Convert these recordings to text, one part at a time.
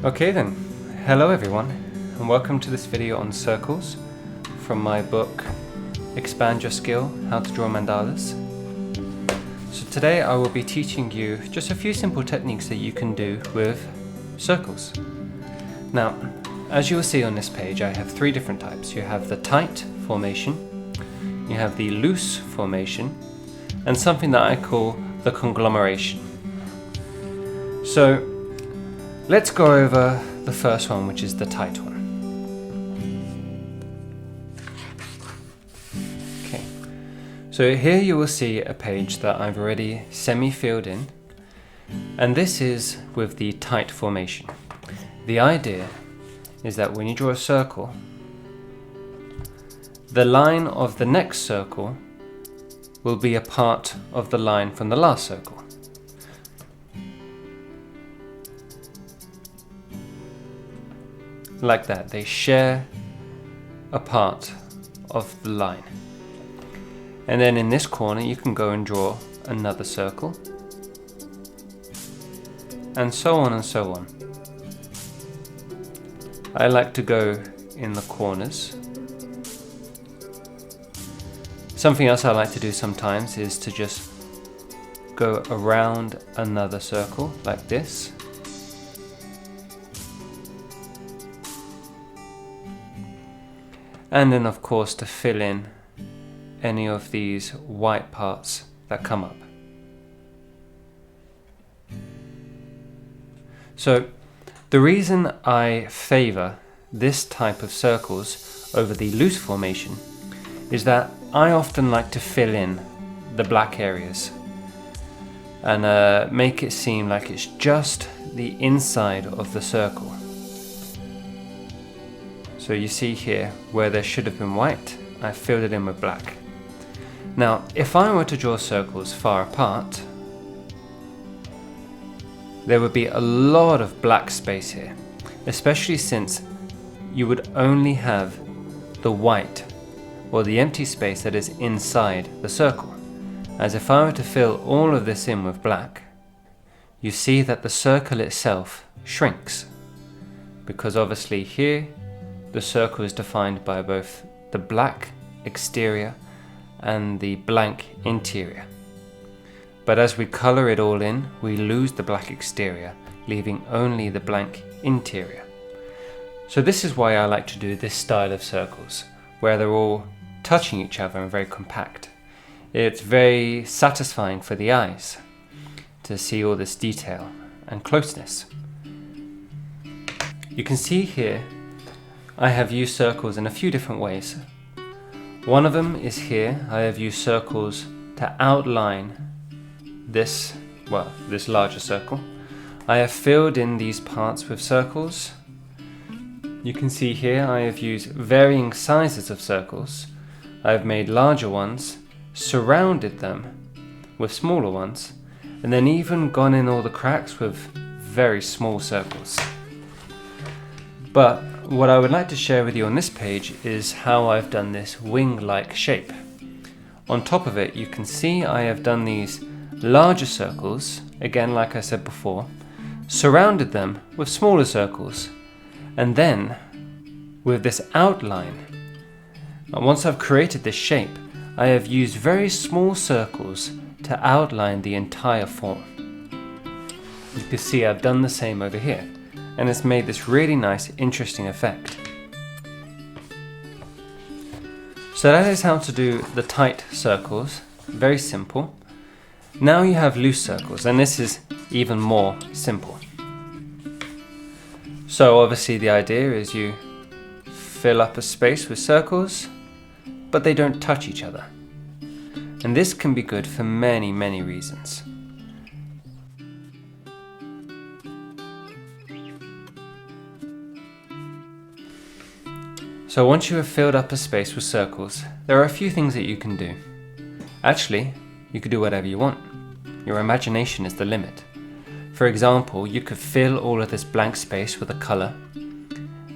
Okay then, hello everyone, and welcome to this video on circles from my book Expand Your Skill, How to Draw Mandalas. So today I will be teaching you just a few simple techniques that you can do with circles. Now, as you will see on this page, I have three different types. You have the tight formation, you have the loose formation, and something that I call the conglomeration. So let's go over the first one, which is the tight one. Okay, so here you will see a page that I've already semi-filled in, and this is with the tight formation. The idea is that when you draw a circle, the line of the next circle will be a part of the line from the last circle. Like that, they share a part of the line. And then in this corner you can go and draw another circle, and so on and so on. I like to go in the corners. Something else I like to do sometimes is to just go around another circle like this. And then of course to fill in any of these white parts that come up. So the reason I favor this type of circles over the loose formation is that I often like to fill in the black areas and make it seem like it's just the inside of the circle. So you see here where there should have been white, I filled it in with black. Now, if I were to draw circles far apart, there would be a lot of black space here, especially since you would only have the white or the empty space that is inside the circle. As if I were to fill all of this in with black, you see that the circle itself shrinks, because obviously here the circle is defined by both the black exterior and the blank interior. But as we color it all in, we lose the black exterior, leaving only the blank interior. So this is why I like to do this style of circles, where they're all touching each other and very compact. It's very satisfying for the eyes to see all this detail and closeness. You can see here I have used circles in a few different ways. One of them is here. I have used circles to outline this larger circle. I have filled in these parts with circles. You can see here I have used varying sizes of circles. I have made larger ones, surrounded them with smaller ones, and then even gone in all the cracks with very small circles. But what I would like to share with you on this page is how I've done this wing-like shape. On top of it, you can see I have done these larger circles, again like I said before, surrounded them with smaller circles, and then with this outline, once I've created this shape, I have used very small circles to outline the entire form. You can see I've done the same over here, and it's made this really nice, interesting effect. So that is how to do the tight circles, very simple. Now you have loose circles, and this is even more simple. So obviously the idea is you fill up a space with circles, but they don't touch each other. And this can be good for many, many reasons. So once you have filled up a space with circles, there are a few things that you can do. Actually, you could do whatever you want. Your imagination is the limit. For example, you could fill all of this blank space with a color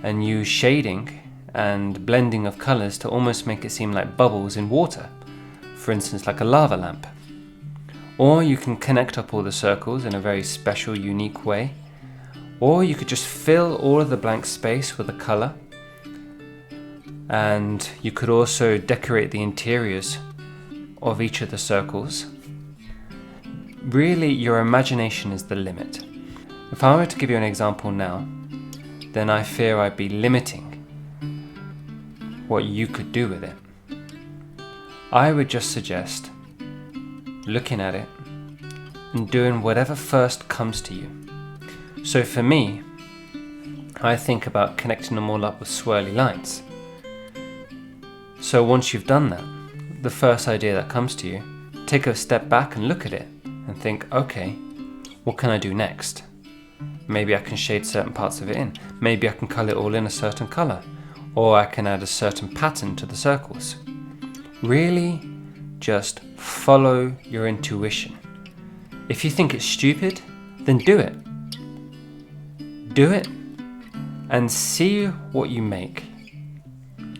and use shading and blending of colors to almost make it seem like bubbles in water, for instance like a lava lamp. Or you can connect up all the circles in a very special, unique way, Or you could just fill all of the blank space with a color. And you could also decorate the interiors of each of the circles. Really, your imagination is the limit. If I were to give you an example now, then I fear I'd be limiting what you could do with it. I would just suggest looking at it and doing whatever first comes to you. So for me, I think about connecting them all up with swirly lines. So once you've done that, the first idea that comes to you, take a step back and look at it and think, okay, what can I do next? Maybe I can shade certain parts of it in. Maybe I can colour it all in a certain colour. Or I can add a certain pattern to the circles. Really, just follow your intuition. If you think it's stupid, then do it. Do it and see what you make.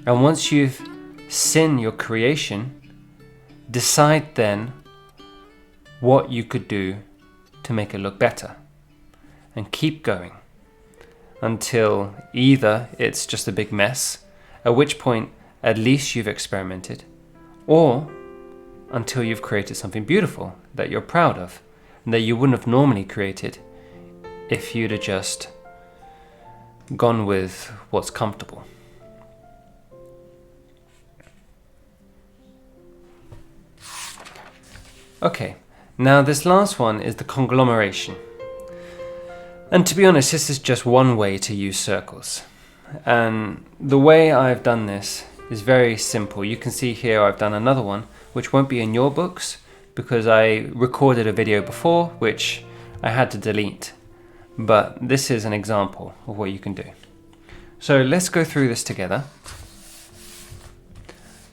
And once you've seen your creation, decide then what you could do to make it look better. And keep going until either it's just a big mess, at which point at least you've experimented, or until you've created something beautiful that you're proud of and that you wouldn't have normally created if you'd have just gone with what's comfortable. Okay, now this last one is the conglomeration. And to be honest, this is just one way to use circles. And the way I've done this is very simple. You can see here I've done another one, which won't be in your books because I recorded a video before, which I had to delete. But this is an example of what you can do. So let's go through this together.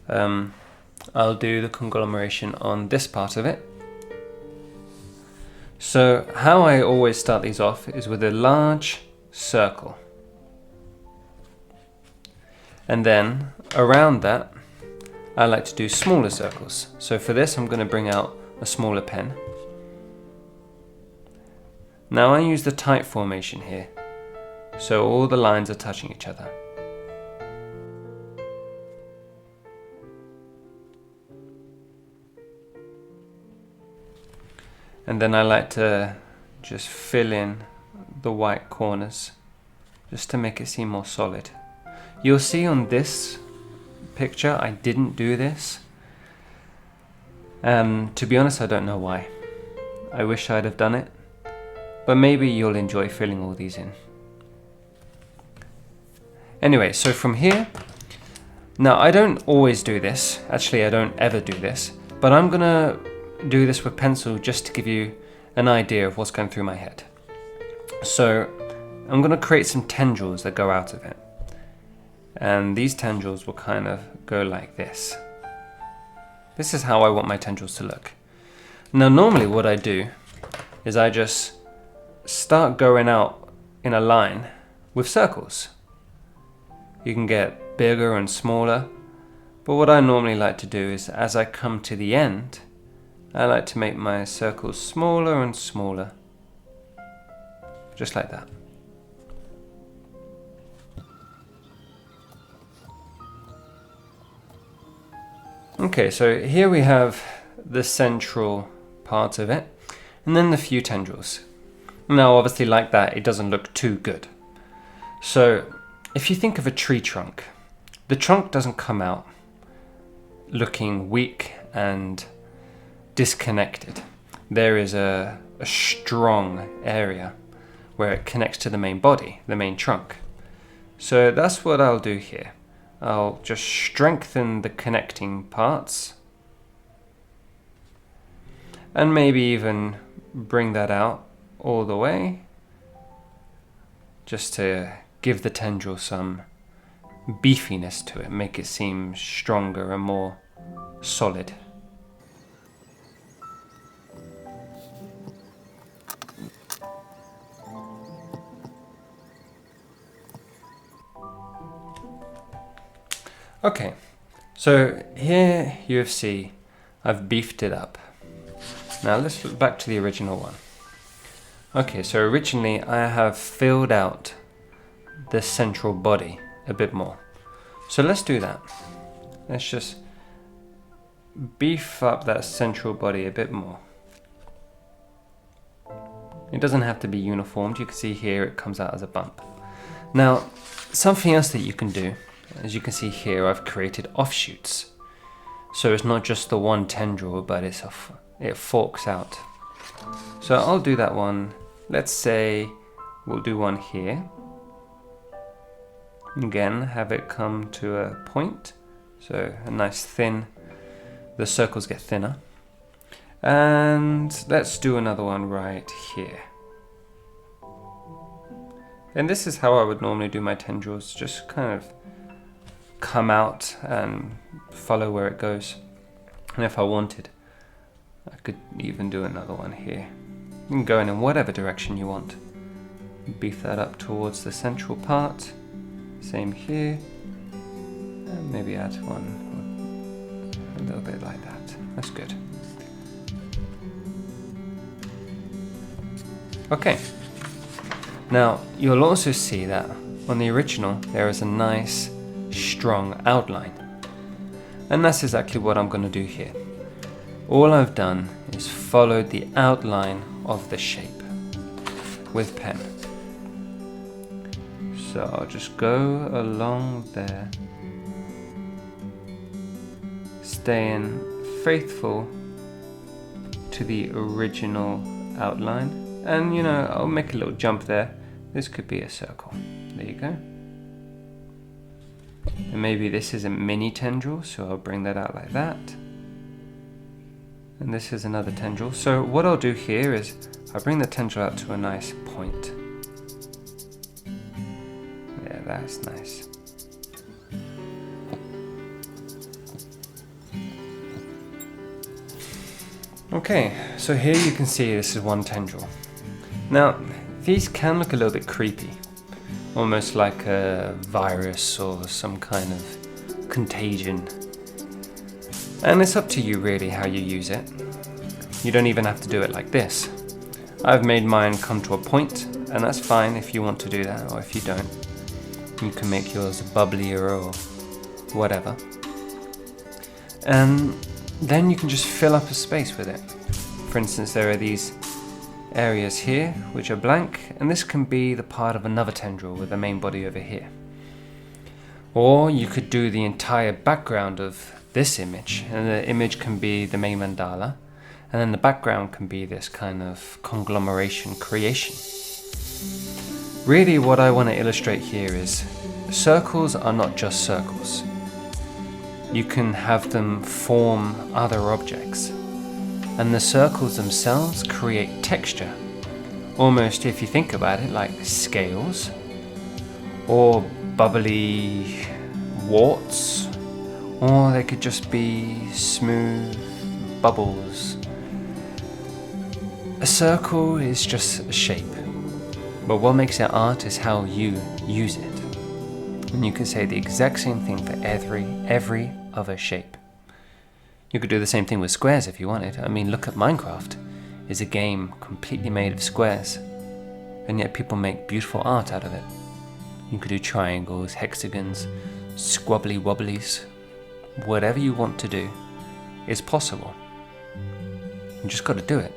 I'll do the conglomeration on this part of it. So how I always start these off is with a large circle. And then around that, I like to do smaller circles. So for this, I'm going to bring out a smaller pen. Now I use the tight formation here. So all the lines are touching each other. And then I like to just fill in the white corners just to make it seem more solid. You'll see on this picture I didn't do this. To be honest, I don't know why. I wish I'd have done it, but maybe you'll enjoy filling all these in. Anyway, so from here, now I don't always do this. Actually, I don't ever do this, but I'm gonna do this with pencil just to give you an idea of what's going through my head. So I'm going to create some tendrils that go out of it, and these tendrils will kind of go like this. This is how I want my tendrils to look. Now normally what I do is I just start going out in a line with circles. You can get bigger and smaller, but what I normally like to do is as I come to the end, I like to make my circles smaller and smaller, just like that. Okay, so here we have the central part of it, and then the few tendrils. Now obviously like that, it doesn't look too good. So if you think of a tree trunk, the trunk doesn't come out looking weak and disconnected. There is a strong area where it connects to the main body, the main trunk. So that's what I'll do here. I'll just strengthen the connecting parts and maybe even bring that out all the way just to give the tendril some beefiness to it, make it seem stronger and more solid. Okay, so here you see I've beefed it up. Now let's look back to the original one. Okay, so originally I have filled out the central body a bit more. So let's do that. Let's just beef up that central body a bit more. It doesn't have to be uniformed. You can see here it comes out as a bump. Now, something else that you can do, as you can see here, I've created offshoots. So it's not just the one tendril, but it forks out. So I'll do that one. Let's say we'll do one here. Again, have it come to a point. So a nice thin, the circles get thinner. And let's do another one right here. And this is how I would normally do my tendrils, just kind of come out and follow where it goes. And if I wanted, I could even do another one here. You can go in whatever direction you want. Beef that up towards the central part. Same here. And maybe add one a little bit like that. That's good. Okay. Now, you'll also see that on the original there is a nice strong outline. And that's exactly what I'm going to do here. All I've done is followed the outline of the shape with pen. So I'll just go along there, staying faithful to the original outline. And I'll make a little jump there. This could be a circle. There you go. And maybe this is a mini tendril, so I'll bring that out like that. And this is another tendril. So what I'll do here is I'll bring the tendril out to a nice point. Yeah, that's nice. Okay, so here you can see this is one tendril. Now, these can look a little bit creepy, almost like a virus or some kind of contagion. And it's up to you really how you use it. You don't even have to do it like this. I've made mine come to a point, and that's fine if you want to do that, or if you don't. You can make yours bubblier or whatever. And then you can just fill up a space with it. For instance, there are these areas here which are blank, and this can be the part of another tendril with the main body over here. Or you could do the entire background of this image, and the image can be the main mandala, and then the background can be this kind of conglomeration creation. Really what I want to illustrate here is circles are not just circles. You can have them form other objects, and the circles themselves create texture, almost, if you think about it, like scales or bubbly warts, or they could just be smooth bubbles. A circle is just a shape, but what makes it art is how you use it. And you can say the exact same thing for every other shape. You could do the same thing with squares if you wanted. I mean, look at Minecraft. It's a game completely made of squares, and yet people make beautiful art out of it. You could do triangles, hexagons, squabbly wobblies. Whatever you want to do is possible. You just got to do it.